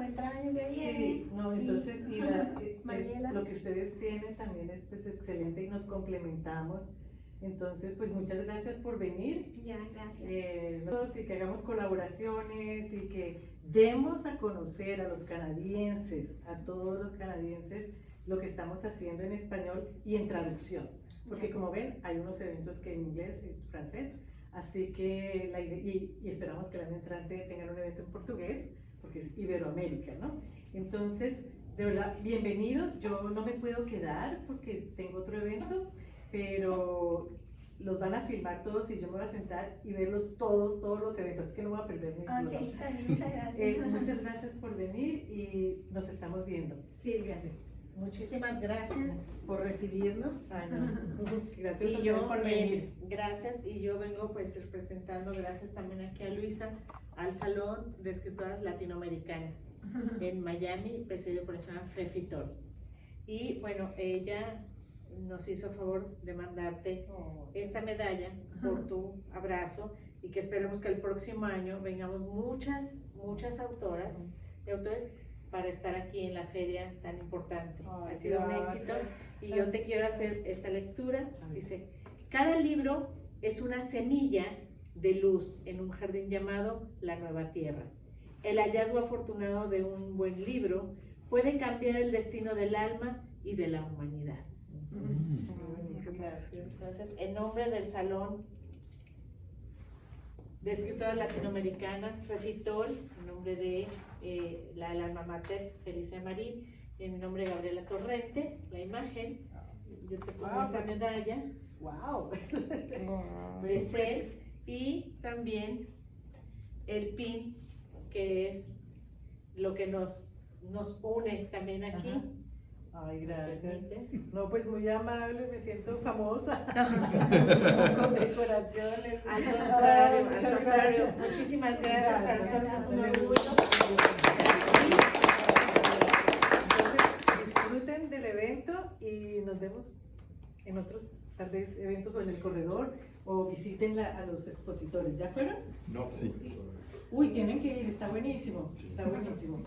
entrar el año que viene. Sí, no, entonces, y Mariela. lo que ustedes tienen también es pues excelente y nos complementamos. Entonces, pues muchas gracias por venir. Ya, gracias. Y que hagamos colaboraciones y que demos a conocer a los canadienses, a todos los canadienses, lo que estamos haciendo en español y en traducción. Porque como ven, hay unos eventos que en inglés, en francés, así que y esperamos que el año entrante tengan un evento en portugués, porque es Iberoamérica, ¿no? Entonces, de verdad, bienvenidos. Yo no me puedo quedar porque tengo otro evento, pero los van a filmar todos y yo me voy a sentar y verlos todos los eventos, así que no voy a perder ninguno. Ok, está bien, muchas gracias. Muchas gracias por venir y nos estamos viendo. Silvia, muchísimas gracias por recibirnos. Ay, no. Gracias Y a yo, ustedes por venir. gracias, y yo vengo pues representando, gracias también aquí a Luisa, al Salón de Escritoras Latinoamericanas en Miami, presidido por la señora Fefitol. Y bueno, ella nos hizo favor de mandarte esta medalla por tu abrazo y que esperemos que el próximo año vengamos muchas autoras y autores para estar aquí en la feria tan importante. Ay, ha sido un éxito y yo te quiero hacer esta lectura. Dice, cada libro es una semilla de luz en un jardín llamado La Nueva Tierra. El hallazgo afortunado de un buen libro puede cambiar el destino del alma y de la humanidad. Gracias. Entonces, en nombre del Salón de Escritoras Latinoamericanas, Fefitol, en nombre de la alma mater Felicia Marín, en mi nombre Gabriela Torrente, la imagen, yo te pongo esta medalla, ¡Wow! present, y también el pin, que es lo que nos une también aquí. Ajá. Ay, gracias. ¿Permites? No, pues muy amable, me siento famosa. Con decoraciones. Al Ay, contrario, muchísimas gracias. Para nosotros es un orgullo. Entonces, disfruten del evento y nos vemos en otros, tal vez, eventos o en el corredor, o visiten a los expositores. ¿Ya fueron? No, sí. Uy, tienen que ir, está buenísimo, está buenísimo.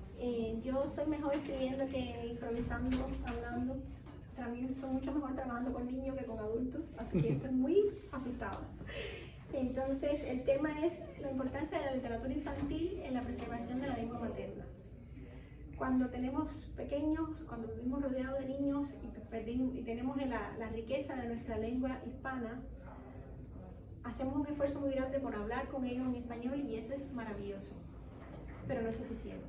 Yo soy mejor escribiendo que improvisando, hablando. También soy mucho mejor trabajando con niños que con adultos, así que estoy muy asustada. Entonces, el tema es la importancia de la literatura infantil en la preservación de la lengua materna. Cuando tenemos pequeños, cuando vivimos rodeados de niños y tenemos la riqueza de nuestra lengua hispana, hacemos un esfuerzo muy grande por hablar con ellos en español y eso es maravilloso, pero no es suficiente.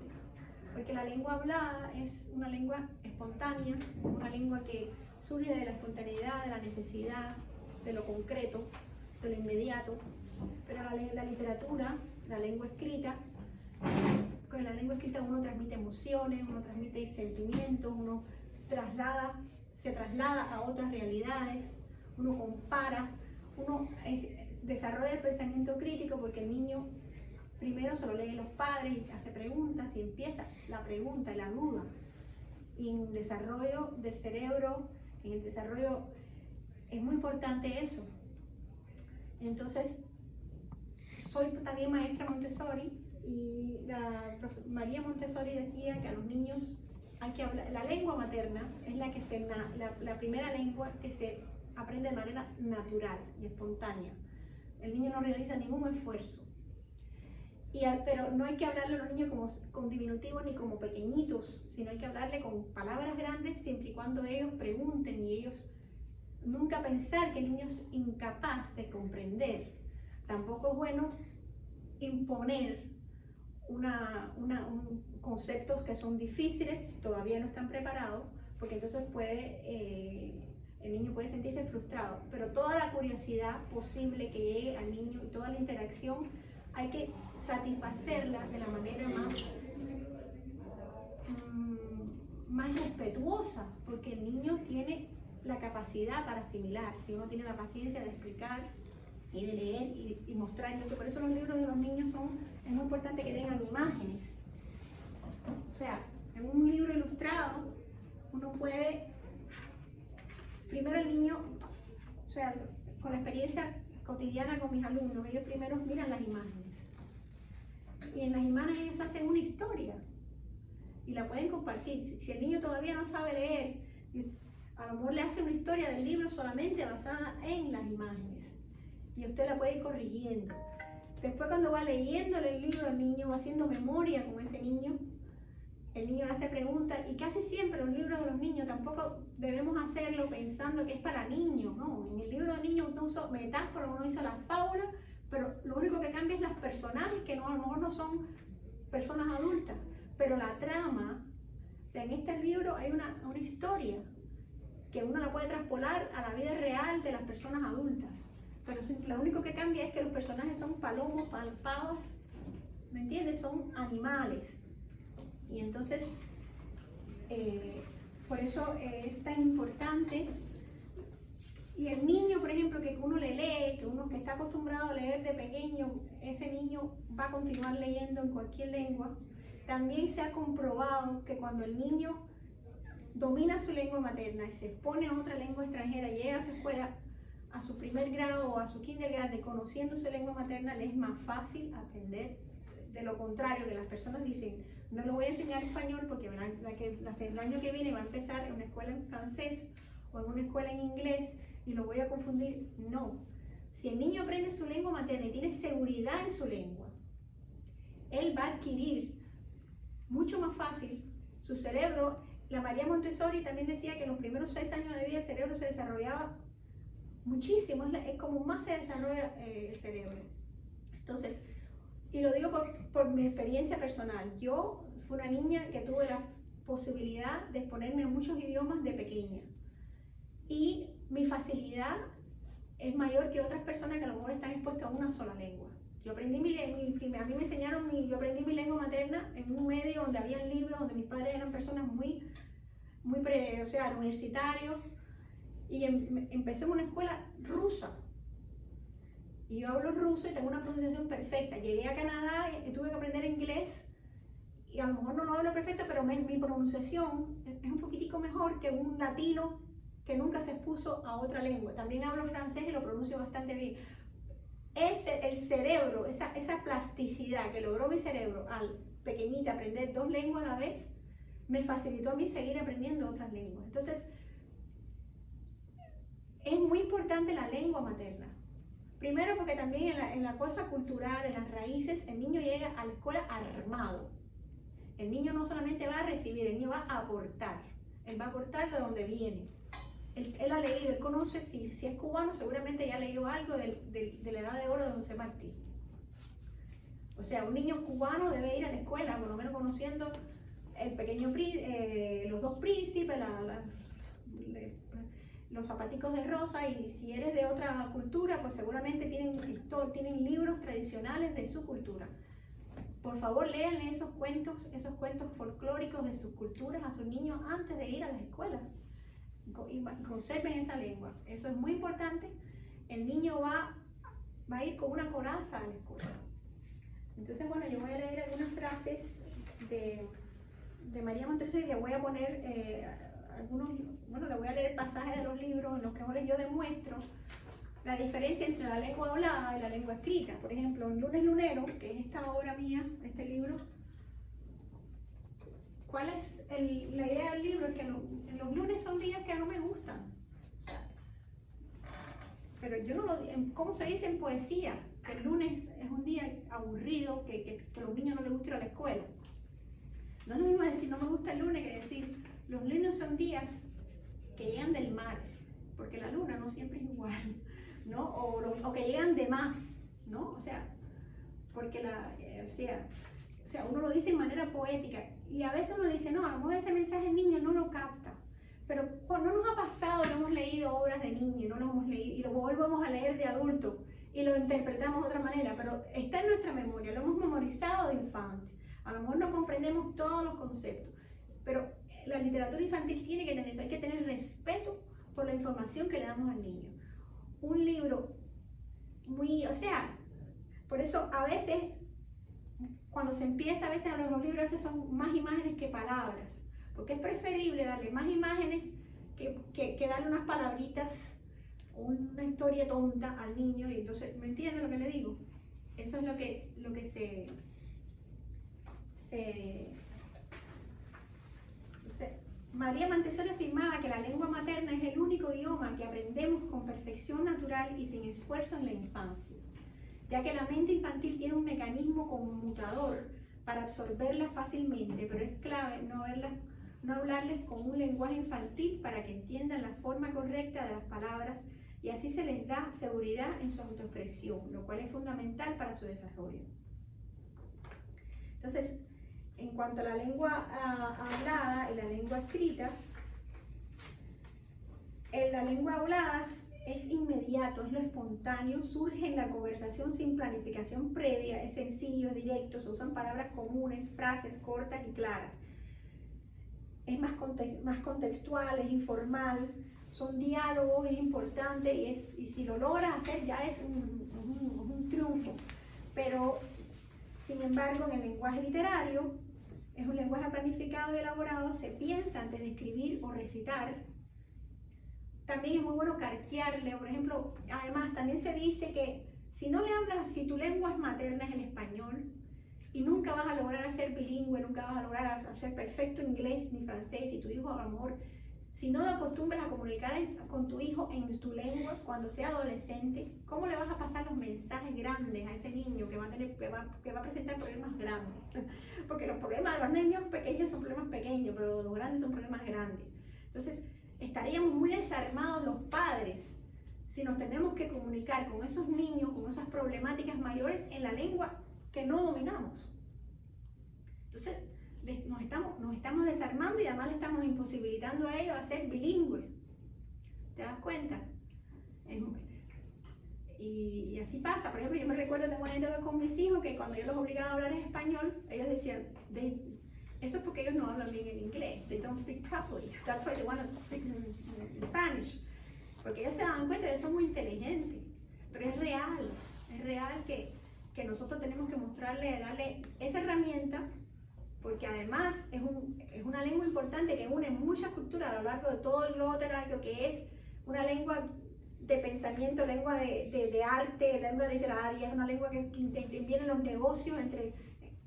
Porque la lengua hablada es una lengua espontánea, una lengua que surge de la espontaneidad, de la necesidad, de lo concreto, de lo inmediato. Pero la literatura, la lengua escrita, con la lengua escrita uno transmite emociones, uno transmite sentimientos, uno se traslada a otras realidades, uno compara, uno desarrolla el pensamiento crítico porque el niño primero se lo leen los padres y hace preguntas y empieza la pregunta y la duda. Y en el desarrollo del cerebro, en el desarrollo, es muy importante eso. Entonces, soy también maestra Montessori y María Montessori decía que a los niños hay que hablar, la lengua materna es la primera lengua que se aprende de manera natural y espontánea. El niño no realiza ningún esfuerzo. Pero no hay que hablarle a los niños con diminutivos ni como pequeñitos, sino hay que hablarle con palabras grandes siempre y cuando ellos pregunten y ellos nunca pensar que el niño es incapaz de comprender. Tampoco es bueno imponer conceptos que son difíciles, todavía no están preparados, porque entonces el niño puede sentirse frustrado. Pero toda la curiosidad posible que llegue al niño y toda la interacción hay que satisfacerla de la manera más respetuosa, porque el niño tiene la capacidad para asimilar, si uno tiene la paciencia de explicar y de leer y mostrar. Entonces, por eso los libros de los niños es muy importante que tengan imágenes. O sea, en un libro ilustrado uno puede, primero el niño, o sea, con la experiencia cotidiana con mis alumnos, ellos primero miran las imágenes y en las imágenes ellos hacen una historia y la pueden compartir. Si el niño todavía no sabe leer, a lo mejor le hace una historia del libro solamente basada en las imágenes y usted la puede ir corrigiendo. Después, cuando va leyéndole el libro al niño, va haciendo memoria con ese niño, el niño le hace preguntas, y casi siempre los libros de los niños tampoco debemos hacerlo pensando que es para niños, ¿no? En el libro de niños uno usó metáforas, uno hizo las fábulas, pero lo único que cambia es los personajes, que no, a lo mejor no son personas adultas, pero la trama, o sea, en este libro hay una historia que uno la puede traspolar a la vida real de las personas adultas, pero lo único que cambia es que los personajes son palomos, pavas, ¿me entiendes? Son animales. Y entonces, por eso es tan importante. Y el niño, por ejemplo, que uno le lee, que uno que está acostumbrado a leer de pequeño, ese niño va a continuar leyendo en cualquier lengua. También se ha comprobado que cuando el niño domina su lengua materna y se expone a otra lengua extranjera, llega a su escuela, a su primer grado o a su kindergarten, conociendo su lengua materna, le es más fácil aprender. De lo contrario, que las personas dicen, no le voy a enseñar español porque el año que viene va a empezar en una escuela en francés o en una escuela en inglés y lo voy a confundir. No. Si el niño aprende su lengua materna y tiene seguridad en su lengua, él va a adquirir mucho más fácil su cerebro. La María Montessori también decía que en los primeros 6 años de vida el cerebro se desarrollaba muchísimo, es como más se desarrolla el cerebro. Entonces, y lo digo por mi experiencia personal, yo fui una niña que tuve la posibilidad de exponerme a muchos idiomas de pequeña y mi facilidad es mayor que otras personas que a lo mejor están expuestas a una sola lengua. Yo aprendí a mí me enseñaron, yo aprendí mi lengua materna en un medio donde había libros, donde mis padres eran personas muy universitarios, y empecé en una escuela rusa. Y yo hablo ruso y tengo una pronunciación perfecta. Llegué a Canadá y tuve que aprender inglés, y a lo mejor no lo hablo perfecto, pero mi pronunciación es un poquitico mejor que un latino que nunca se expuso a otra lengua. También hablo francés y lo pronuncio bastante bien. El cerebro, esa plasticidad que logró mi cerebro al pequeñita aprender 2 lenguas a la vez, me facilitó a mí seguir aprendiendo otras lenguas. Entonces, es muy importante la lengua materna. Primero porque también en la cosa cultural, en las raíces, el niño llega a la escuela armado. El niño no solamente va a recibir, el niño va a aportar. Él va a aportar de donde viene. Él ha leído, él conoce, si es cubano, seguramente ya leyó algo de la edad de oro de José Martí. O sea, un niño cubano debe ir a la escuela, por lo menos conociendo los 2 príncipes, los zapaticos de rosa, y si eres de otra cultura, pues seguramente tienen libros tradicionales de su cultura. Por favor, léanle esos cuentos folclóricos de sus culturas a sus niños antes de ir a las escuelas. Y conserven esa lengua. Eso es muy importante. El niño va a ir con una coraza a la escuela. Entonces, bueno, yo voy a leer algunas frases de María Montessori y le voy a poner le voy a leer pasajes de los libros en los que yo demuestro la diferencia entre la lengua hablada y la lengua escrita. Por ejemplo, en Lunes Lunero, que es esta obra mía, este libro, ¿cuál es la idea del libro? Es que los lunes son días que no me gustan. O sea, pero yo no ¿cómo se dice en poesía? Que el lunes es un día aburrido, que a los niños no les gusta ir a la escuela. No es lo mismo decir no me gusta el lunes que decir los lunes son días que llegan del mar, porque la luna no siempre es igual, ¿no? O que llegan de más, ¿no? O sea, porque uno lo dice de manera poética, y a veces uno dice, no, a lo mejor ese mensaje el niño no lo capta, pero no nos ha pasado que hemos leído obras de niño y no lo hemos leído, y lo volvemos a leer de adulto y lo interpretamos de otra manera, pero está en nuestra memoria, lo hemos memorizado de infante. A lo mejor no comprendemos todos los conceptos, pero la literatura infantil tiene que tener eso, hay que tener respeto por la información que le damos al niño. Un libro por eso a veces, cuando se empieza a ver los libros, a veces son más imágenes que palabras, porque es preferible darle más imágenes que darle unas palabritas o una historia tonta al niño. Y entonces, ¿me entiende lo que le digo? Eso es lo que María Montessori afirmaba que la lengua materna es el único idioma que aprendemos con perfección natural y sin esfuerzo en la infancia, ya que la mente infantil tiene un mecanismo conmutador para absorberla fácilmente, pero es clave no hablarles con un lenguaje infantil para que entiendan la forma correcta de las palabras y así se les da seguridad en su autoexpresión, lo cual es fundamental para su desarrollo. Entonces, en cuanto a la lengua hablada y la lengua escrita, en la lengua hablada es inmediato, es lo espontáneo, surge en la conversación sin planificación previa, es sencillo, es directo, se usan palabras comunes, frases cortas y claras. Es más contextual, es informal, son diálogos, es importante y si lo logras hacer ya es un triunfo. Pero, sin embargo, en el lenguaje literario, es un lenguaje planificado y elaborado, se piensa antes de escribir o recitar. También es muy bueno cartearle, por ejemplo, además también se dice que si no le hablas, si tu lengua es materna es el español, y nunca vas a lograr ser bilingüe, nunca vas a lograr hacer perfecto inglés ni francés, y tu hijo, amor, si no te acostumbras a comunicar con tu hijo en tu lengua cuando sea adolescente, ¿cómo le vas a pasar los mensajes grandes a ese niño que va a presentar problemas grandes? Porque los problemas de los niños pequeños son problemas pequeños, pero los grandes son problemas grandes. Entonces, estaríamos muy desarmados los padres si nos tenemos que comunicar con esos niños, con esas problemáticas mayores en la lengua que no dominamos. Entonces, nos estamos desarmando y además le estamos imposibilitando a ellos a ser bilingües. ¿Te das cuenta? Y así pasa. Por ejemplo, yo me recuerdo, tengo una anécdota con mis hijos que cuando yo los obligaba a hablar en español, ellos decían, eso es porque ellos no hablan bien el inglés. They don't speak properly. That's why they want us to speak in Spanish. Porque ellos se dan cuenta de eso muy inteligente. Pero es real que nosotros tenemos que darle esa herramienta, porque además es una lengua importante que une muchas culturas a lo largo de todo el globo terráqueo, que es una lengua de pensamiento, lengua de arte, lengua literaria, es una lengua que interviene en los negocios,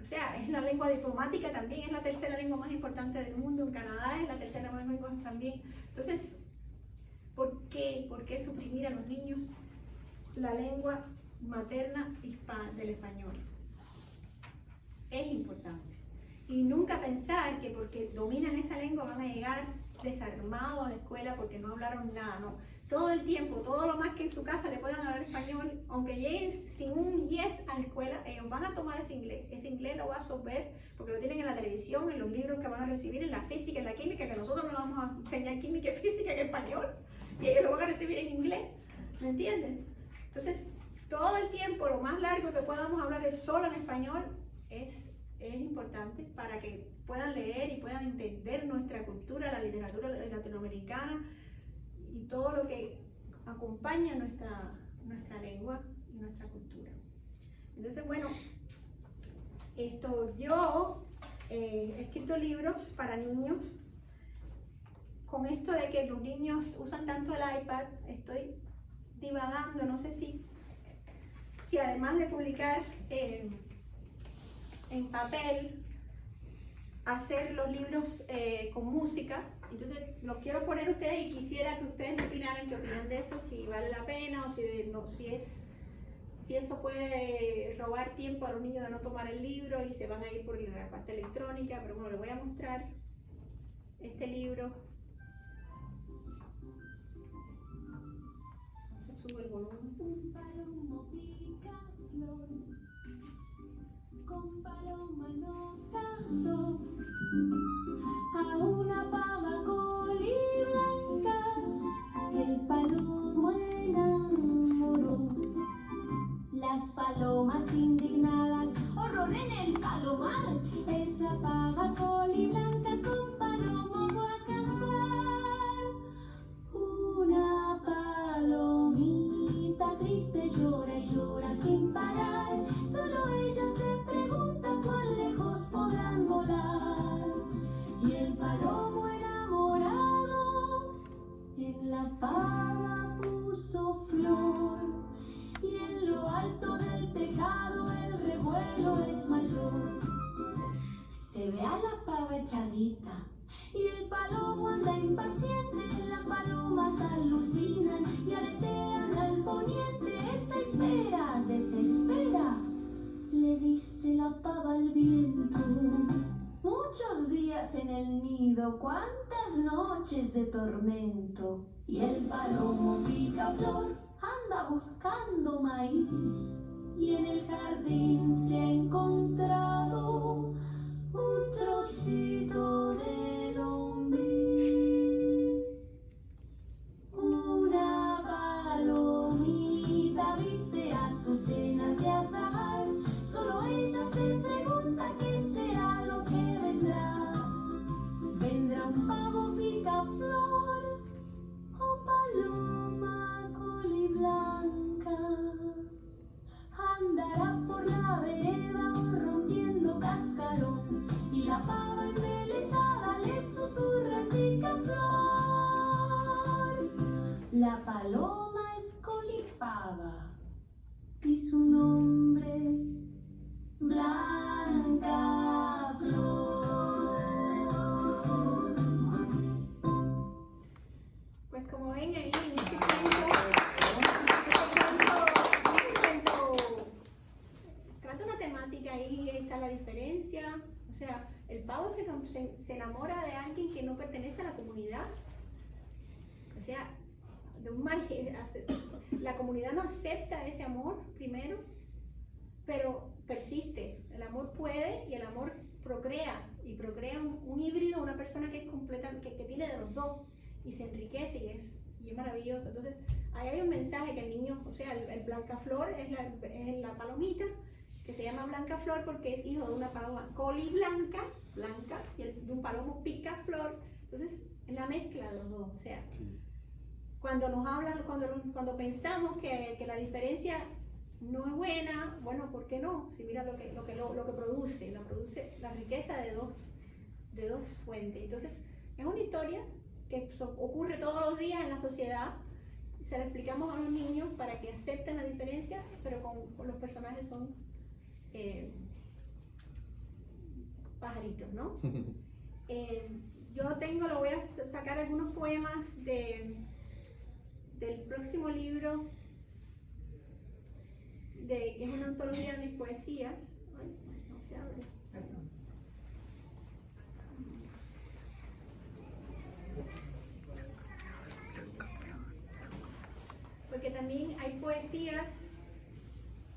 o sea, es una lengua diplomática también, es la tercera lengua más importante del mundo, en Canadá es la tercera lengua también. Entonces, ¿por qué suprimir a los niños la lengua materna del español? Es importante. Y nunca pensar que porque dominan esa lengua van a llegar desarmados a la escuela porque no hablaron nada, no. Todo el tiempo, todo lo más que en su casa le puedan hablar español, aunque lleguen sin un yes a la escuela, ellos van a tomar ese inglés lo va a absorber porque lo tienen en la televisión, en los libros que van a recibir, en la física, en la química, que nosotros no vamos a enseñar química y física en español, y ellos lo van a recibir en inglés, ¿me entienden? Entonces, todo el tiempo, lo más largo que podamos hablar es solo en español, es importante para que puedan leer y puedan entender nuestra cultura, la literatura latinoamericana y todo lo que acompaña nuestra lengua y nuestra cultura. Entonces, bueno, yo he escrito libros para niños. Con esto de que los niños usan tanto el iPad, estoy divagando, no sé si además de publicar en papel, hacer los libros con música. Entonces los quiero poner a ustedes y quisiera que ustedes me opinaran qué opinan de eso, si vale la pena o si eso puede robar tiempo a los niños de no tomar el libro y se van a ir por la parte electrónica. Pero bueno, les voy a mostrar este libro. Se sube el volumen. Un palomo pica flor, con paloma no pasó a una pava coliblanca, el palomo enamoró. Las palomas indignadas, horror en el palomar, esa pava coliblanca con palomo fue a cazar. Una palomita triste llora y llora sin parar, solo ella se pregunta cuán lejos podrán volar. Y el palomo enamorado en la pava puso flor, y en lo alto del tejado el revuelo es mayor. Se ve a la pava echadita Y el palomo anda impaciente, las palomas alucinan y aletean al poniente. Esta espera desespera, le dice la pava al viento. Muchos días en el nido, cuántas noches de tormento. Y el palomo picaflor anda buscando maíz, y en el jardín se ha encontrado un trocito de lombriz. Una palomita viste azucenas de azahar, solo ella se pregunta qué será lo que vendrá. ¿Vendrá un pavo picaflor o paloma coliblanca? Andará por la vereda o rompiendo cascarón, y la pava embelesada le susurra picaflor. La paloma es colipava y su nombre Blancaflor. Pues como ven ahí en este cuento trata una temática, ahí está la diferencia. O sea, el pavo se enamora de alguien que no pertenece a la comunidad. O sea, de un margen, la comunidad no acepta ese amor primero, pero persiste. El amor puede y el amor procrea, y procrea un híbrido, una persona que es completa, que tiene de los dos y se enriquece y es maravilloso. Entonces, ahí hay un mensaje que el niño, o sea, el Blancaflor es la palomita, que se llama Blancaflor porque es hijo de una paloma coliblanca, blanca, y de un palomo picaflor. Entonces, es la mezcla de los dos. O sea, cuando nos hablan, cuando pensamos que la diferencia no es buena, bueno, ¿por qué no? Si mira lo que produce la riqueza de dos fuentes. Entonces, es una historia que ocurre todos los días en la sociedad. Se la explicamos a los niños para que acepten la diferencia, pero con los personajes son pajaritos, ¿no? Lo voy a sacar algunos poemas del próximo libro, que es una antología de mis poesías. Ay, no se abre. Perdón. Porque también hay poesías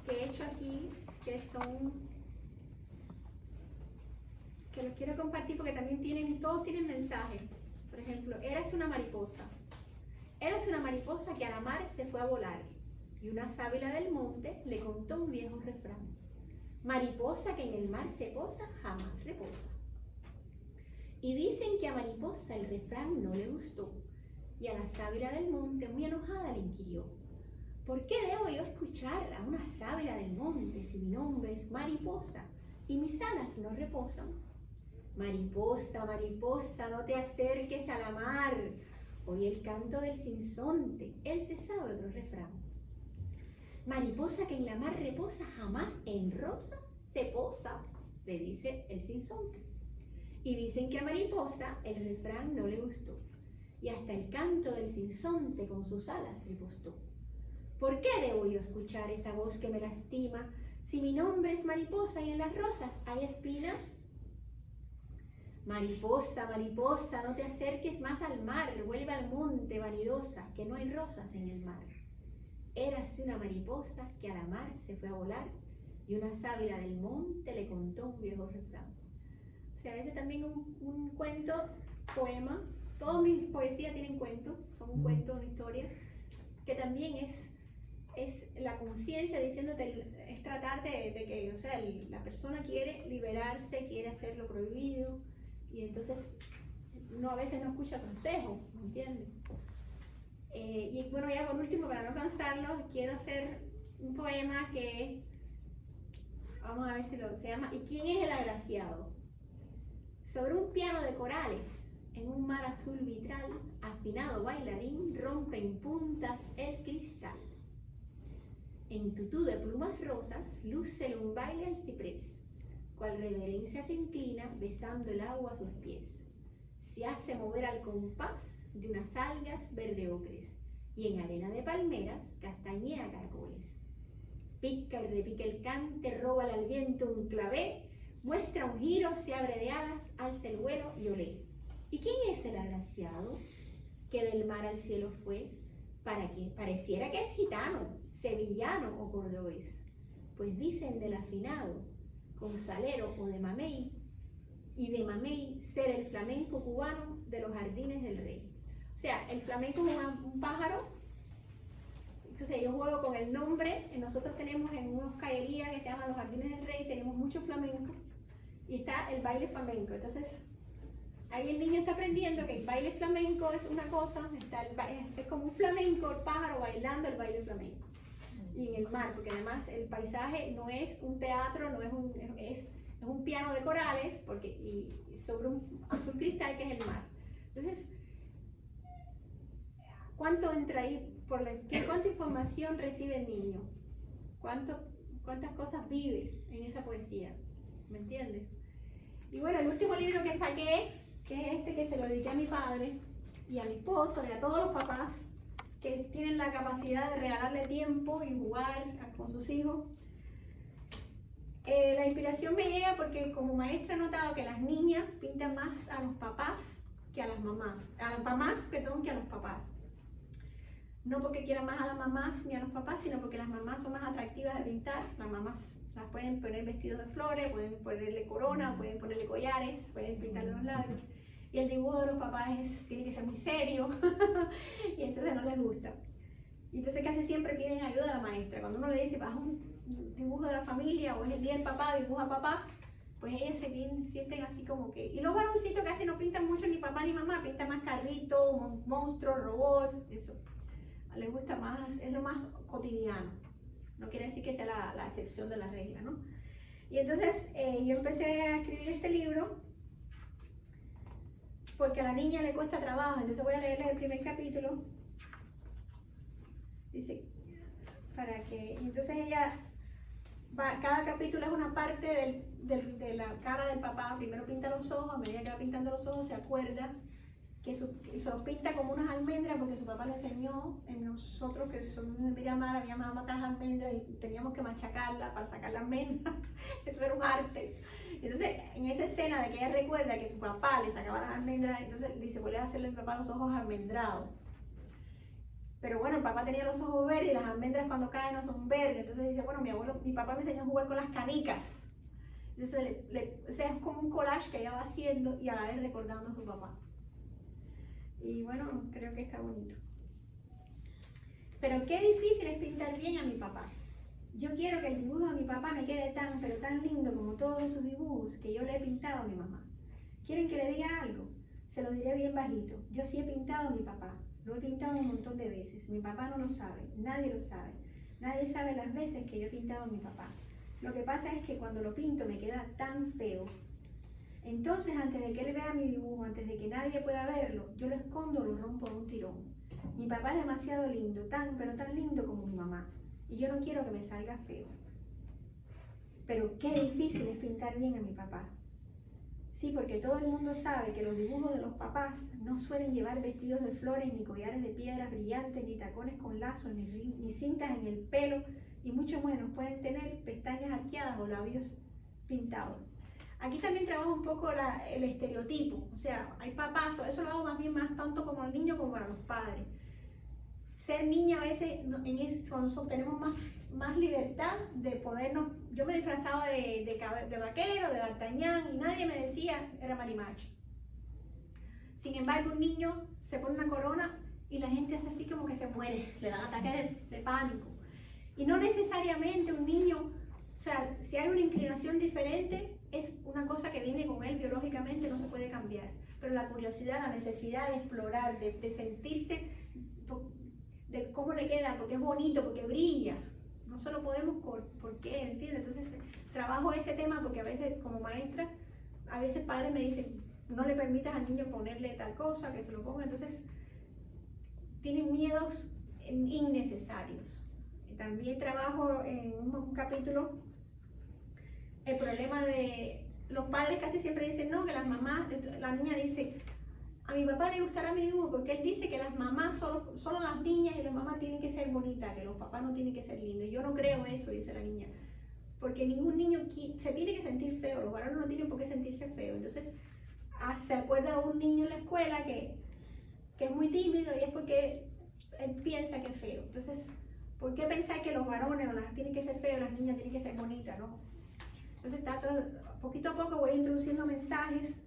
que he hecho aquí que los quiero compartir porque también todos tienen mensaje. Por ejemplo, Érase una mariposa. Érase una mariposa que a la mar se fue a volar, y una sábila del monte le contó un viejo refrán. Mariposa que en el mar se posa, jamás reposa. Y dicen que a mariposa el refrán no le gustó, y a la sábila del monte muy enojada le inquirió: ¿por qué debo yo escuchar a una sábila del monte si mi nombre es mariposa y mis alas no reposan? Mariposa, mariposa, no te acerques a la mar, oye el canto del sinsonte, él se sabe otro refrán. Mariposa que en la mar reposa, jamás en rosa se posa, le dice el sinsonte. Y dicen que a mariposa el refrán no le gustó, y hasta el canto del sinsonte con sus alas repostó. ¿Por qué debo yo escuchar esa voz que me lastima, si mi nombre es mariposa y en las rosas hay espinas? Mariposa, mariposa, no te acerques más al mar, vuelve al monte vanidosa, que no hay rosas en el mar. Érase una mariposa que a la mar se fue a volar, y una sábila del monte le contó un viejo refrán. O sea, ese también un cuento, poema. Todas mis poesías tienen cuentos, son un cuento, una historia, que también es la conciencia diciéndote, es tratar de que, o sea, la persona quiere liberarse, quiere hacer lo prohibido, y entonces a veces no escucha consejos, ¿me entiendes? Y bueno, ya por último, para no cansarlos, quiero hacer un poema que, vamos a ver si se llama ¿Y quién es el agraciado? Sobre un piano de corales, en un mar azul vitral, afinado bailarín rompe en puntas el cristal. En tutú de plumas rosas, lúcele un baile al ciprés, cual reverencia se inclina, besando el agua a sus pies. se hace mover al compás de unas algas verde ocres, y en arena de palmeras castañea caracoles. Pica y repica el cante, roba al viento un clavé, muestra un giro, se abre de alas, alza el vuelo y olé. ¿Y quién es el agraciado que del mar al cielo fue? Para que pareciera que es gitano, sevillano o cordobés, pues dicen del afinado, con salero o de mamey, y de mamey ser el flamenco cubano de los jardines del rey. O sea, el flamenco es un pájaro. Entonces yo juego con el nombre. Nosotros tenemos en unos callerías que se llaman los Jardines del Rey, tenemos mucho flamenco y está el baile flamenco. Entonces ahí el niño está aprendiendo que el baile flamenco es una cosa, es como un flamenco, el pájaro bailando el baile flamenco. Y en el mar, porque además el paisaje no es un teatro, no es un piano de corales, y sobre un azul cristal que es el mar. Entonces, ¿cuánto entra ahí? ¿Cuánta información recibe el niño? ¿Cuántas cosas vive en esa poesía? ¿Me entiendes? Y bueno, el último libro que saqué, que es este que se lo dediqué a mi padre y a mi esposo y a todos los papás que tienen la capacidad de regalarle tiempo y jugar con sus hijos. La inspiración me llega porque como maestra he notado que las niñas pintan más a los papás que a las mamás. A las mamás, perdón, que a los papás. No porque quieran más a las mamás ni a los papás, sino porque las mamás son más atractivas de pintar. Las mamás las pueden poner vestidos de flores, pueden ponerle corona, pueden ponerle collares, pueden pintarle los labios. Y el dibujo de los papás tiene que ser muy serio y entonces no les gusta. Y entonces casi siempre piden ayuda a la maestra. Cuando uno le dice, haz un dibujo de la familia o es el día del papá, dibuja a papá, pues ellas se sienten así como que... Y los varoncitos casi no pintan mucho ni papá ni mamá, pintan más carritos, monstruos, robots, eso. Les gusta más, es lo más cotidiano. No quiere decir que sea la excepción de la regla, ¿no? Y entonces yo empecé a escribir este libro porque a la niña le cuesta trabajo. Entonces voy a leerles el primer capítulo. Dice, entonces ella, cada capítulo es una parte de la cara del papá. Primero pinta los ojos, a medida que va pintando los ojos se acuerda que se los pinta como unas almendras porque su papá le enseñó en nosotros que somos de Miramar, había más matar almendras y teníamos que machacarla para sacar la almendra. Eso era un arte. Entonces, en esa escena de que ella recuerda que su papá le sacaba las almendras, entonces dice, vuelve a hacerle a mi papá los ojos almendrados. Pero bueno, el papá tenía los ojos verdes y las almendras cuando caen no son verdes. Entonces dice, bueno, mi papá me enseñó a jugar con las canicas. Entonces, o sea, es como un collage que ella va haciendo y a la vez recordando a su papá. Y bueno, creo que está bonito. Pero qué difícil es pintar bien a mi papá. Yo quiero que el dibujo de mi papá me quede pero tan lindo como todos esos dibujos que yo le he pintado a mi mamá. ¿Quieren que le diga algo? Se lo diré bien bajito. Yo sí he pintado a mi papá. Lo he pintado un montón de veces. Mi papá no lo sabe. Nadie lo sabe. Nadie sabe las veces que yo he pintado a mi papá. Lo que pasa es que cuando lo pinto me queda tan feo. Entonces, antes de que él vea mi dibujo, antes de que nadie pueda verlo, yo lo escondo, lo rompo en un tirón. Mi papá es demasiado lindo, pero tan lindo como mi mamá. Y yo no quiero que me salga feo. Pero qué difícil es pintar bien a mi papá. Sí, porque todo el mundo sabe que los dibujos de los papás no suelen llevar vestidos de flores, ni collares de piedras brillantes, ni tacones con lazos, ni cintas en el pelo, y mucho menos pueden tener pestañas arqueadas o labios pintados. Aquí también trabajo un poco el estereotipo, o sea, hay papás, eso lo hago más tanto como al niño como para los padres. Ser niña a veces, cuando tenemos más libertad de podernos, yo me disfrazaba de vaquero, de D'Artagnan y nadie me decía, era marimacho. Sin embargo, un niño se pone una corona y la gente hace así como que se muere, le dan ataques de pánico. Y no necesariamente un niño, o sea, si hay una inclinación diferente, es una cosa que viene con él biológicamente, no se puede cambiar. Pero la curiosidad, la necesidad de explorar, de sentirse, de cómo le queda, porque es bonito, porque brilla. No se lo podemos, ¿por qué? ¿Entiendes? Entonces, trabajo ese tema porque a veces, como maestra, a veces padres me dicen, no le permitas al niño ponerle tal cosa, que se lo ponga. Entonces, tienen miedos innecesarios. También trabajo en un capítulo el problema de los padres casi siempre dicen no, que las mamás, la niña dice, a mi papá le gustará mi dibujo porque él dice que las mamás, solo las niñas y las mamás tienen que ser bonitas, que los papás no tienen que ser lindos. Y yo no creo eso, dice la niña. Porque ningún niño se tiene que sentir feo, los varones no tienen por qué sentirse feo. Entonces, se acuerda de un niño en la escuela que es muy tímido y es porque él piensa que es feo. Entonces, ¿por qué pensar que los varones tienen que ser feos, las niñas tienen que ser bonitas, no? Entonces, poquito a poco voy introduciendo mensajes.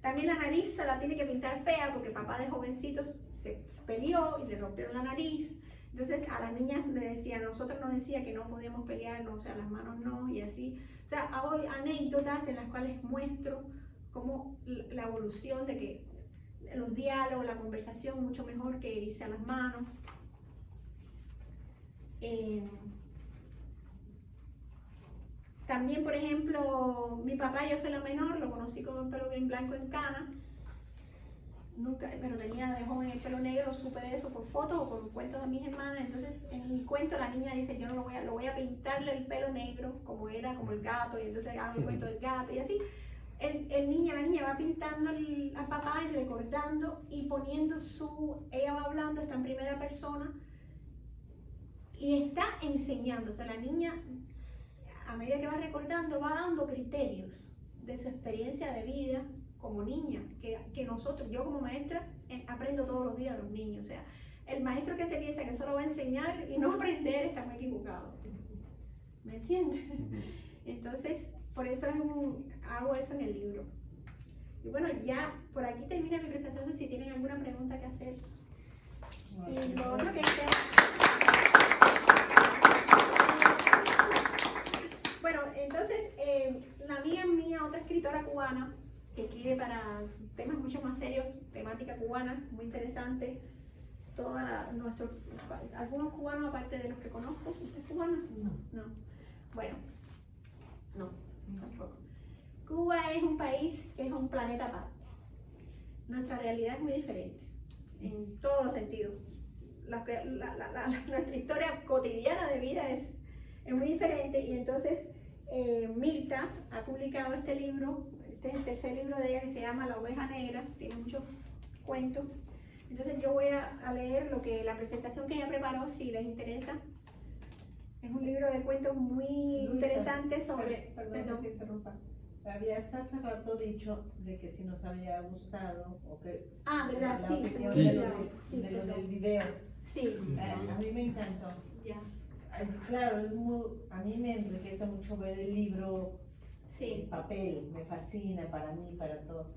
También la nariz se la tiene que pintar fea porque papá de jovencito se peleó y le rompieron la nariz. Entonces a las niñas le decía, nosotros nos decía que no podíamos pelearnos, o sea, las manos no y así. O sea, hago anécdotas en las cuales muestro cómo la evolución de que los diálogos, la conversación mucho mejor que irse a las manos. También, por ejemplo, mi papá, yo soy la menor, lo conocí con un pelo bien blanco en cana. Nunca, pero tenía de joven el pelo negro, supe de eso por fotos o por cuentos de mis hermanas. Entonces, en el cuento la niña dice, yo no lo voy a pintarle el pelo negro como era, como el gato, y entonces hago el cuento del gato y así. La niña va pintando al papá y recordando y poniendo ella va hablando, está en primera persona y está enseñando. O sea, la niña, a medida que va recordando, va dando criterios de su experiencia de vida como niña, que nosotros, yo como maestra, aprendo todos los días de los niños. O sea, el maestro que se piensa que solo va a enseñar y no aprender está muy equivocado. ¿Me entiendes? Entonces, por eso hago eso en el libro. Y bueno, ya por aquí termina mi presentación, si tienen alguna pregunta que hacer. Y lo otro que bueno, entonces, una amiga mía, otra escritora cubana, que escribe para temas mucho más serios, temática cubana, muy interesante. Algunos cubanos, aparte de los que conozco, ¿usted es cubano? No. Bueno, no, tampoco. Cuba es un país que es un planeta aparte. Nuestra realidad es muy diferente, en todos los sentidos. Nuestra historia cotidiana de vida es muy diferente y entonces Mirta ha publicado este libro. Este es el tercer libro de ella que se llama La Oveja Negra, tiene muchos cuentos. Entonces yo voy a leer la presentación que ella preparó, si les interesa. Es un libro de cuentos muy interesante sobre... Perdón que te interrumpa. Habías hace rato dicho de que si nos había gustado o que... ¿verdad? La Sí, opinión sí, de lo del video. Sí. A mí me encantó. Ya. Claro, a mí me enriquece mucho ver el libro, Sí. el papel, me fascina para mí, para todo.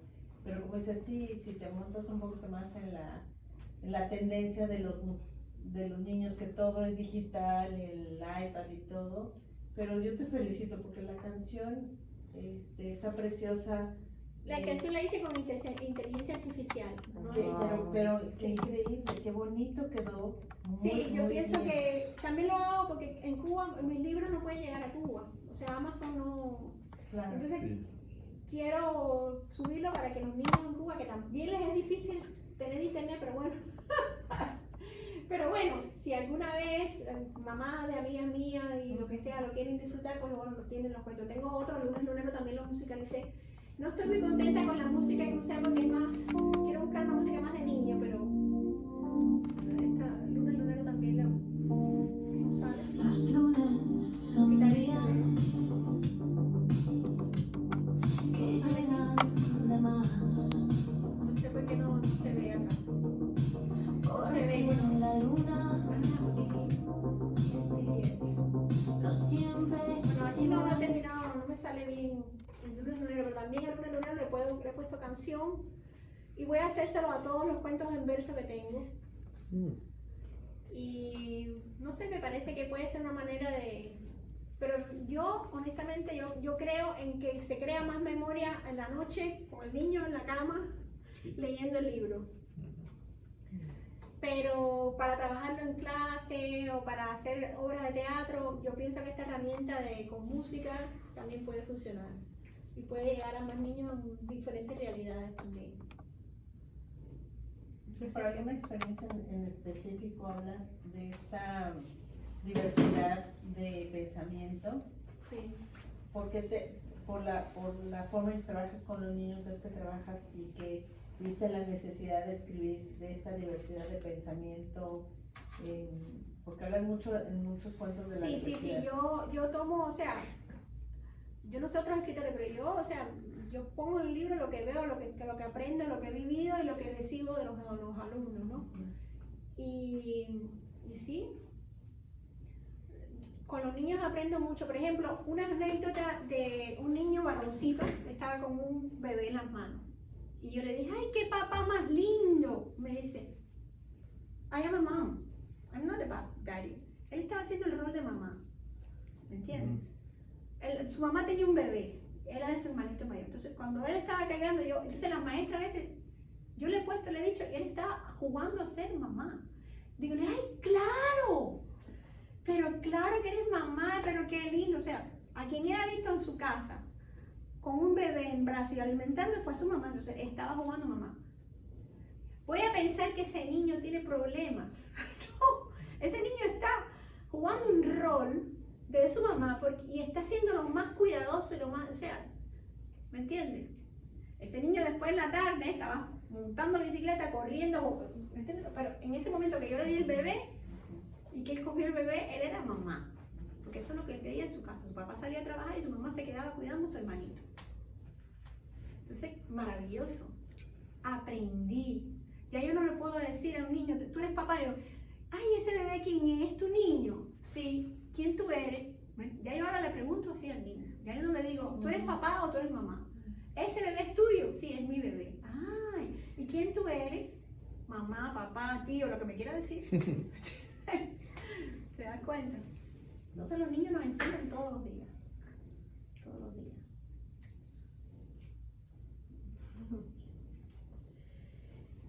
Pero como dices, sí, si te montas un poquito más en la tendencia de los niños, que todo es digital, el iPad y todo, pero yo te felicito porque la canción está preciosa. La canción la hice con inteligencia artificial, ¿no? Pero qué increíble, qué bonito quedó. Sí, yo pienso que también lo hago porque en Cuba mis libros no pueden llegar a Cuba, o sea, Amazon no. Claro. Entonces quiero subirlo para que los niños en Cuba, que también les es difícil tener internet, pero bueno. Pero bueno, si alguna vez mamá de amigas mías y lo que sea lo quieren disfrutar, pues bueno, lo tienen los cuentos. Tengo otro, Lunes Lunero, también lo musicalicé. No estoy muy contenta con la música que usé porque quiero buscar una música más de niño, pero esta Lunes Lunero también la usaré. Los lunes son días que llegan de más. No sé por qué no se ve acá. Porque la luna no siempre Bueno, aquí no ha terminado, no me sale bien el Lunes Lunero, pero también el Lunes Lunero le he puesto canción y voy a hacérselo a todos los cuentos en verso que tengo. Y no sé, me parece que puede ser una manera de... Pero yo, honestamente, yo creo en que se crea más memoria en la noche, con el niño en la cama, leyendo el libro. Pero para trabajarlo en clase o para hacer obras de teatro, yo pienso que esta herramienta con música también puede funcionar y puede llegar a más niños en diferentes realidades también. ¿Por alguna experiencia en específico hablas de esta diversidad de pensamiento? Sí. Porque por la forma en que trabajas con los niños, es que trabajas y que viste la necesidad de escribir de esta diversidad de pensamiento, porque hablas mucho en muchos cuentos de la Sí, diversidad. yo tomo, o sea, yo no sé otros escritores, pero yo, o sea, yo pongo en el libro lo que veo, lo que aprendo, lo que he vivido y lo que recibo de los alumnos, ¿no? Y sí, con los niños aprendo mucho. Por ejemplo, una anécdota de un niño varoncito que estaba con un bebé en las manos. Y yo le dije, ¡ay, qué papá más lindo! Me dice, I am a mom, I'm not a daddy. Él estaba haciendo el rol de mamá, ¿me entiendes? Su mamá tenía un bebé, él era de su hermanito mayor. Entonces, cuando él estaba cargando, entonces la maestra a veces, yo le he dicho, y él estaba jugando a ser mamá. Digo, ¡ay, claro! Pero claro que eres mamá, pero qué lindo. O sea, a quien él ha visto en su casa, con un bebé en brazos y alimentando, fue a su mamá. Entonces, estaba jugando mamá. Voy a pensar que ese niño tiene problemas. No, ese niño está jugando un rol de su mamá y está siendo lo más cuidadoso y lo más, o sea, ¿me entiendes? Ese niño después en la tarde estaba montando bicicleta, corriendo, ¿me entiendes? Pero en ese momento que yo le di el bebé y que él cogió el bebé, él era mamá, porque eso es lo que él veía en su casa. Su papá salía a trabajar y su mamá se quedaba cuidando a su hermanito. Entonces, maravilloso. Aprendí. Ya yo no le puedo decir a un niño, tú eres papá, yo, ay, ese bebé, ¿quién es? ¿Es tu niño? Sí. ¿Quién tú eres? Ya yo ahora le pregunto así al niño. Ya yo no le digo, ¿tú eres papá o tú eres mamá? ¿Ese bebé es tuyo? Sí, es mi bebé. Ay, ¿y quién tú eres? Mamá, papá, tío, lo que me quiera decir. ¿Se dan cuenta? Entonces los niños nos enseñan todos los días. Todos los días.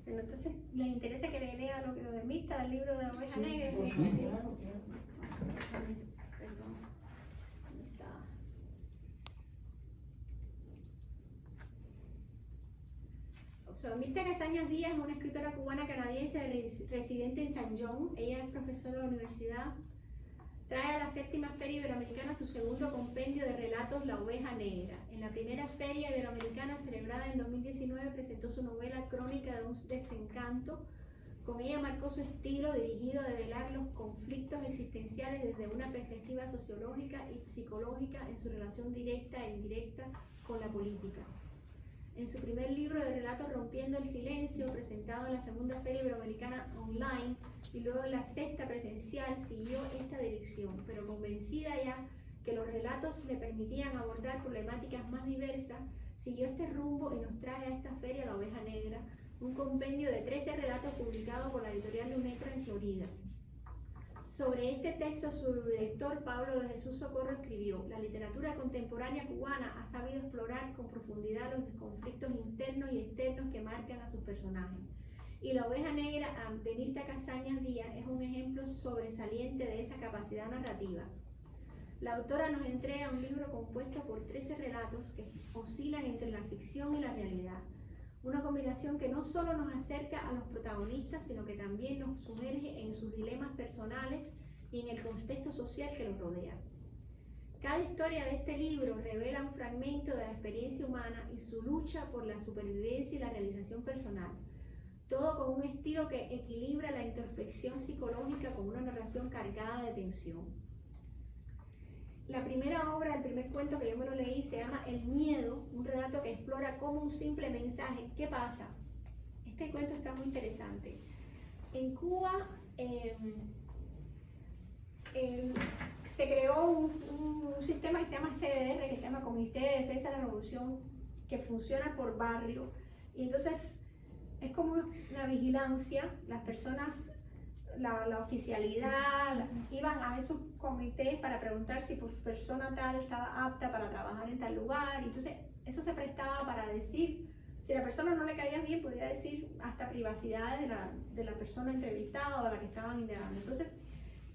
Bueno, entonces, ¿les interesa que le lea lo de Mirta, del libro de la oveja negra? Sí. Claro, claro. Perdón. ¿Dónde está? Mirta Casañas Díaz es una escritora cubana canadiense residente en San John. Ella es profesora de la universidad. Trae a la 7ª Feria Iberoamericana su segundo compendio de relatos, La Oveja Negra. En la primera Feria Iberoamericana celebrada en 2019 presentó su novela Crónica de un desencanto. Con ella marcó su estilo dirigido a develar los conflictos existenciales desde una perspectiva sociológica y psicológica en su relación directa e indirecta con la política. En su primer libro de relatos Rompiendo el Silencio, presentado en la segunda Feria Iberoamericana online y luego en la 6ª presencial, siguió esta dirección, pero convencida ya que los relatos le permitían abordar problemáticas más diversas, siguió este rumbo y nos trae a esta feria La Oveja Negra, un compendio de 13 relatos publicados por la editorial Lunetra en Florida. Sobre este texto, su director Pablo de Jesús Socorro escribió: la literatura contemporánea cubana ha sabido explorar con profundidad los conflictos internos y externos que marcan a sus personajes. Y La Oveja Negra de Mirta Casañas Díaz es un ejemplo sobresaliente de esa capacidad narrativa. La autora nos entrega un libro compuesto por 13 relatos que oscilan entre la ficción y la realidad. Una combinación que no solo nos acerca a los protagonistas, sino que también nos sumerge en sus dilemas personales y en el contexto social que los rodea. Cada historia de este libro revela un fragmento de la experiencia humana y su lucha por la supervivencia y la realización personal. Todo con un estilo que equilibra la introspección psicológica con una narración cargada de tensión. La primera obra, el primer cuento que yo me lo leí, se llama El Miedo, un relato que explora cómo un simple mensaje. ¿Qué pasa? Este cuento está muy interesante. En Cuba se creó un sistema que se llama CDR, que se llama Comité de Defensa de la Revolución, que funciona por barrio. Y entonces es como una vigilancia. Las personas, la oficialidad, iban a esos comités para preguntar si pues, persona tal estaba apta para trabajar en tal lugar. Entonces eso se prestaba para decir, si la persona no le caía bien, podía decir hasta privacidades de la persona entrevistada o de la que estaban indagando. Entonces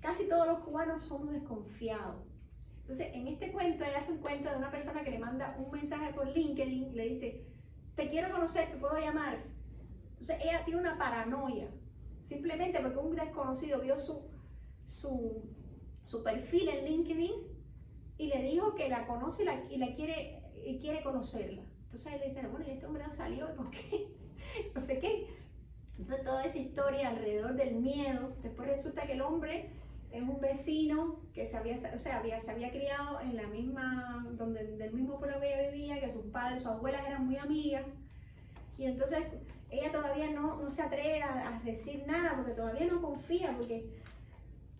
casi todos los cubanos somos desconfiados. Entonces en este cuento, ella hace un cuento de una persona que le manda un mensaje por LinkedIn y le dice: te quiero conocer, te puedo llamar. Entonces ella tiene una paranoia, simplemente porque un desconocido vio su perfil en LinkedIn y le dijo que la conoce y la quiere y quiere conocerla. Entonces él le dice, bueno, ¿y este hombre no salió? ¿Por qué? No sé qué. Entonces toda esa historia alrededor del miedo. Después resulta que el hombre es un vecino que se había criado en la misma, del mismo pueblo que ella vivía, que sus padres, sus abuelas eran muy amigas. Y entonces ella todavía no se atreve a decir nada porque todavía no confía, porque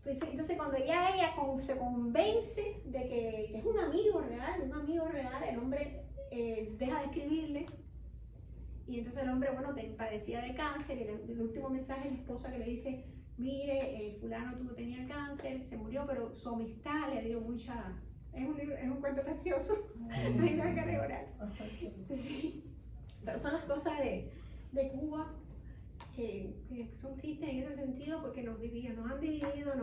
pues, entonces cuando ya ella se convence de que es un amigo real, el hombre deja de escribirle. Y entonces el hombre, bueno, padecía de cáncer, y el último mensaje es la esposa que le dice, mire, fulano tenía cáncer, se murió, pero su amistad le dio mucha... Es un cuento precioso, no hay nada que reorar. Sí, pero son las cosas de Cuba que son tristes en ese sentido porque nos han dividido,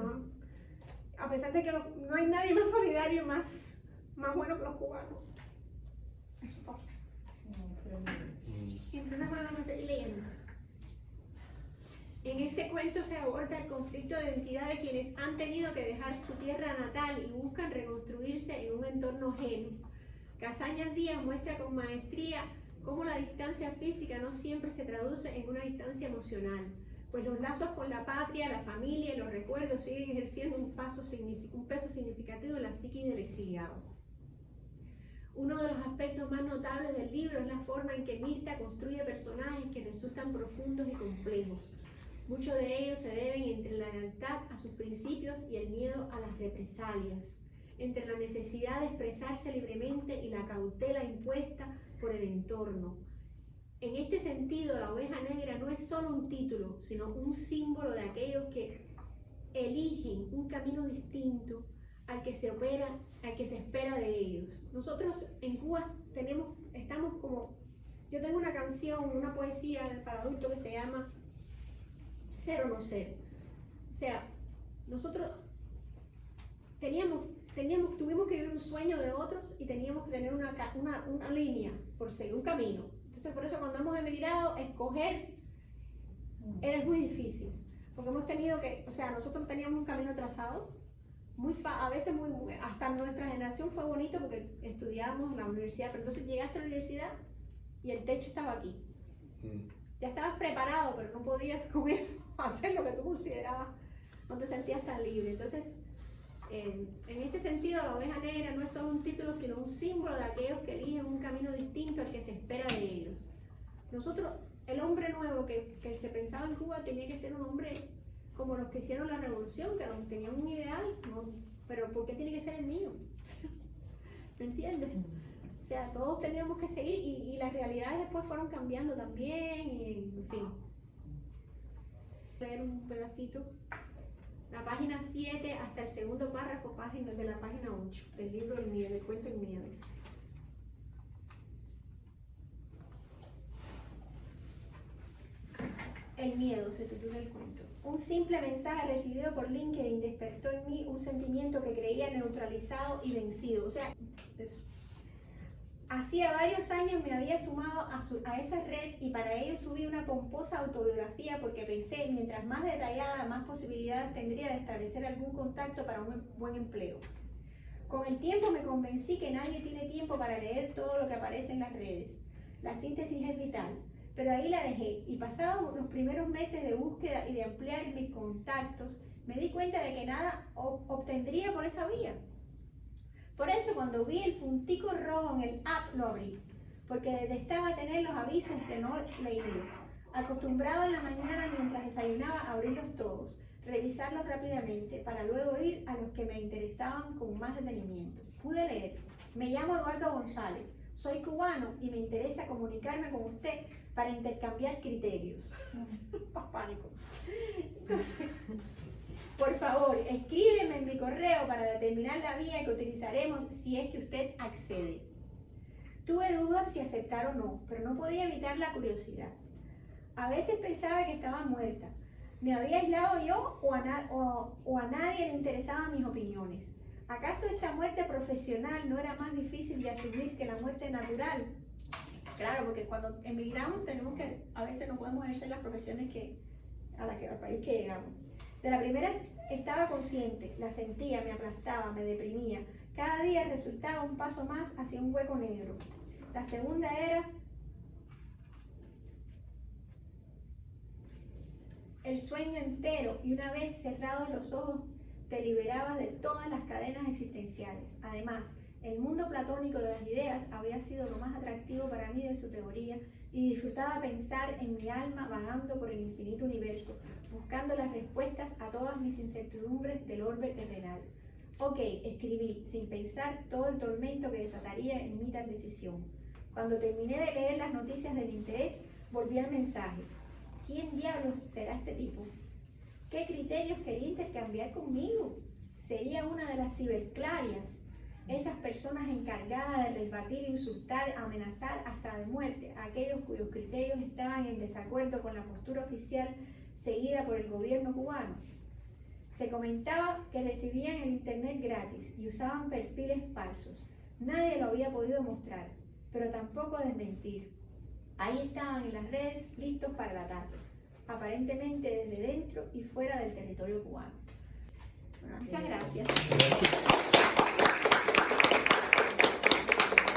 a pesar de que no hay nadie más solidario y más bueno que los cubanos. Eso pasa. Y entonces bueno, vamos a seguir leyendo. En este cuento se aborda el conflicto de identidad de quienes han tenido que dejar su tierra natal y buscan reconstruirse en un entorno ajeno. Casañas Díaz muestra con maestría cómo la distancia física no siempre se traduce en una distancia emocional, pues los lazos con la patria, la familia y los recuerdos siguen ejerciendo un peso significativo en la psiquis del exiliado. Uno de los aspectos más notables del libro es la forma en que Mirta construye personajes que resultan profundos y complejos. Muchos de ellos se deben entre la lealtad a sus principios y el miedo a las represalias, entre la necesidad de expresarse libremente y la cautela impuesta por el entorno. En este sentido, La Oveja Negra no es solo un título, sino un símbolo de aquellos que eligen un camino distinto al que se espera de ellos. Nosotros en Cuba estamos como, yo tengo una canción, una poesía para adultos que se llama Ser o no ser. O sea, nosotros tuvimos que vivir un sueño de otros y teníamos que tener una línea por seguir, un camino. Entonces por eso cuando hemos emigrado, escoger era muy difícil, porque hemos tenido que, o sea, nosotros teníamos un camino trazado, a veces hasta nuestra generación fue bonito porque estudiábamos en la universidad, pero entonces llegaste a la universidad y el techo estaba aquí. Ya estabas preparado, pero no podías con eso hacer lo que tú considerabas, no te sentías tan libre. Entonces, en este sentido, La Oveja Negra no es solo un título, sino un símbolo de aquellos que eligen un camino distinto al que se espera de ellos. Nosotros, el hombre nuevo que se pensaba en Cuba tenía que ser un hombre como los que hicieron la revolución, que tenían un ideal, ¿no? Pero ¿por qué tiene que ser el mío? ¿Me entiendes? O sea, todos teníamos que seguir y las realidades después fueron cambiando también, y en fin. Leer un pedacito. La página 7 hasta el segundo párrafo de la página 8 del libro El Miedo, del cuento El Miedo. El miedo se titula el cuento. Un simple mensaje recibido por LinkedIn despertó en mí un sentimiento que creía neutralizado y vencido. O sea, hacía varios años me había sumado a esa red y para ello subí una pomposa autobiografía porque pensé, mientras más detallada, más posibilidades tendría de establecer algún contacto para un buen empleo. Con el tiempo me convencí que nadie tiene tiempo para leer todo lo que aparece en las redes. La síntesis es vital. Pero ahí la dejé y pasados los primeros meses de búsqueda y de ampliar mis contactos, me di cuenta de que nada obtendría por esa vía. Por eso cuando vi el puntico rojo en el app lo abrí, porque detestaba tener los avisos que no leía. Acostumbrado en la mañana mientras desayunaba a abrirlos todos, revisarlos rápidamente para luego ir a los que me interesaban con más detenimiento. Pude leer, me llamo Eduardo González, soy cubano y me interesa comunicarme con usted para intercambiar criterios. Pánico. Entonces, por favor, escríbeme en mi correo para determinar la vía que utilizaremos si es que usted accede. Tuve dudas si aceptar o no, pero no podía evitar la curiosidad. A veces pensaba que estaba muerta. ¿Me había aislado yo o a nadie le interesaban mis opiniones? ¿Acaso esta muerte profesional no era más difícil de asumir que la muerte natural? Claro, porque cuando emigramos a veces no podemos ejercer las profesiones al país que llegamos. De la primera estaba consciente, la sentía, me aplastaba, me deprimía, Cada día resultaba un paso más hacia un hueco negro. La segunda era el sueño entero, y una vez cerrados los ojos te liberabas de todas las cadenas existenciales. Además, el mundo platónico de las ideas había sido lo más atractivo para mí de su teoría, y disfrutaba pensar en mi alma vagando por el infinito universo, buscando las respuestas a todas mis incertidumbres del orbe terrenal. Ok, escribí, sin pensar todo el tormento que desataría en mí tal decisión. Cuando terminé de leer las noticias del interés, volví al mensaje. ¿Quién diablos será este tipo? ¿Qué criterios quería intercambiar conmigo? ¿Sería una de las ciberclarias? Esas personas encargadas de rebatir, insultar, amenazar hasta de muerte a aquellos cuyos criterios estaban en desacuerdo con la postura oficial seguida por el gobierno cubano. Se comentaba que recibían el internet gratis y usaban perfiles falsos. Nadie lo había podido mostrar, pero tampoco desmentir. Ahí estaban en las redes, listos para el ataque, aparentemente desde dentro y fuera del territorio cubano. Bueno, muchas gracias.